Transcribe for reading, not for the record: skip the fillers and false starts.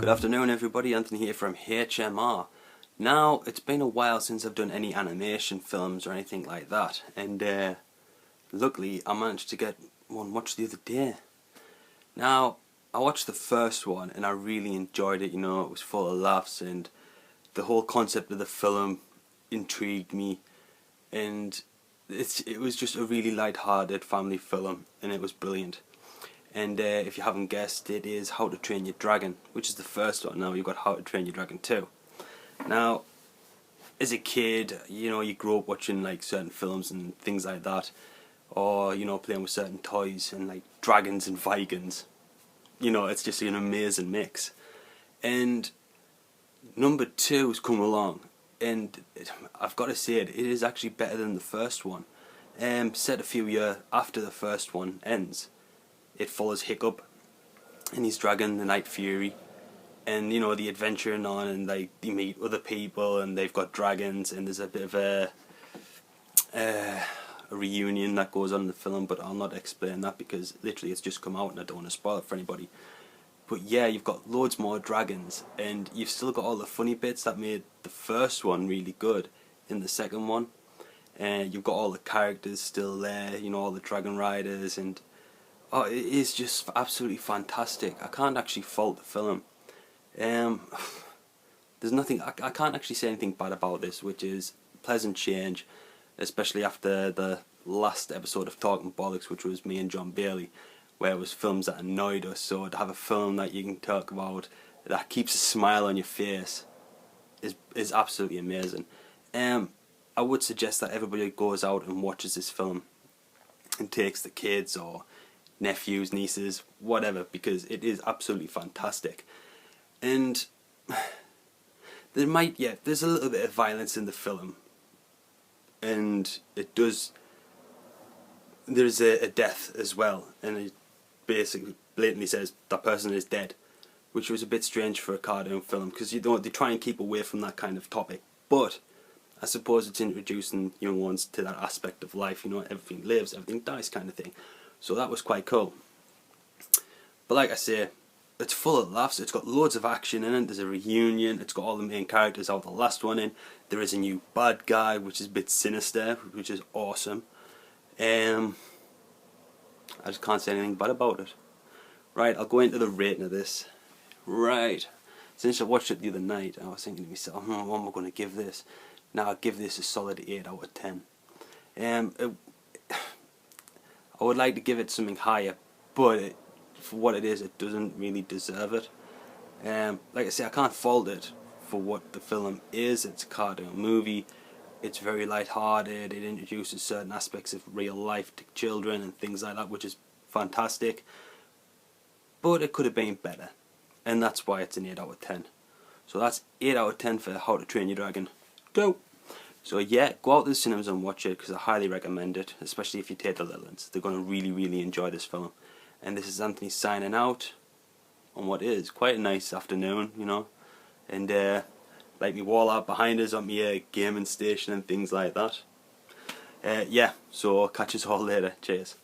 Good afternoon everybody, Anthony here from HMR. Now, it's been a while since I've done any animation films or anything like that, and luckily I managed to get one watched the other day. Now, I watched the first one and I really enjoyed it, you know, it was full of laughs and the whole concept of the film intrigued me, and it was just a really light-hearted family film and it was brilliant. And if you haven't guessed, it is How to Train Your Dragon, which is the first one. Now you've got How to Train Your Dragon 2. Now, as a kid, you know, you grow up watching like certain films and things like that, or you know, playing with certain toys and like dragons and Vikings. You know, it's just an amazing mix. And number 2 has come along, and I've got to say it is actually better than the first one. Set a few years after the first one ends. It follows Hiccup and his dragon, the Night Fury, and you know, the adventuring on, and like they meet other people and they've got dragons, and there's a bit of a reunion that goes on in the film, but I'll not explain that because literally it's just come out and I don't want to spoil it for anybody. But yeah, you've got loads more dragons and you've still got all the funny bits that made the first one really good in the second one, and you've got all the characters still there, you know, all the dragon riders, and oh, it is just absolutely fantastic. I can't actually fault the film. There's nothing, I can't actually say anything bad about this, which is a pleasant change, especially after the last episode of Talking Bollocks, which was me and John Bailey, where it was films that annoyed us. So to have a film that you can talk about that keeps a smile on your face is absolutely amazing. I would suggest that everybody goes out and watches this film and takes the kids or nephews, nieces, whatever, because it is absolutely fantastic. And there's a little bit of violence in the film, and there's a death as well, and it basically blatantly says that person is dead, which was a bit strange for a cartoon film, because you know, they try and keep away from that kind of topic, but I suppose it's introducing young ones to that aspect of life, you know, everything lives, everything dies kind of thing. So that was quite cool. But like I say, it's full of laughs, it's got loads of action in it, there's a reunion, it's got all the main characters out the last one in, there is a new bad guy which is a bit sinister, which is awesome. I just can't say anything bad about it. Right, I'll go into the rating of this. Right, since I watched it the other night, I was thinking to myself, what am I going to give this? Now I'll give this a solid 8 out of 10. I would like to give it something higher, but for what it is, it doesn't really deserve it. Like I say, I can't fault it for what the film is. It's a cartoon movie. It's very light-hearted. It introduces certain aspects of real life to children and things like that, which is fantastic. But it could have been better, and that's why it's an 8 out of 10. So that's 8 out of 10 for How to Train Your Dragon 2. So yeah, go out to the cinemas and watch it, because I highly recommend it, especially if you take the little ones. They're going to really, really enjoy this film. And this is Anthony signing out on what is quite a nice afternoon, you know. And like me wall out behind us on my gaming station and things like that. Yeah, so catch us all later. Cheers.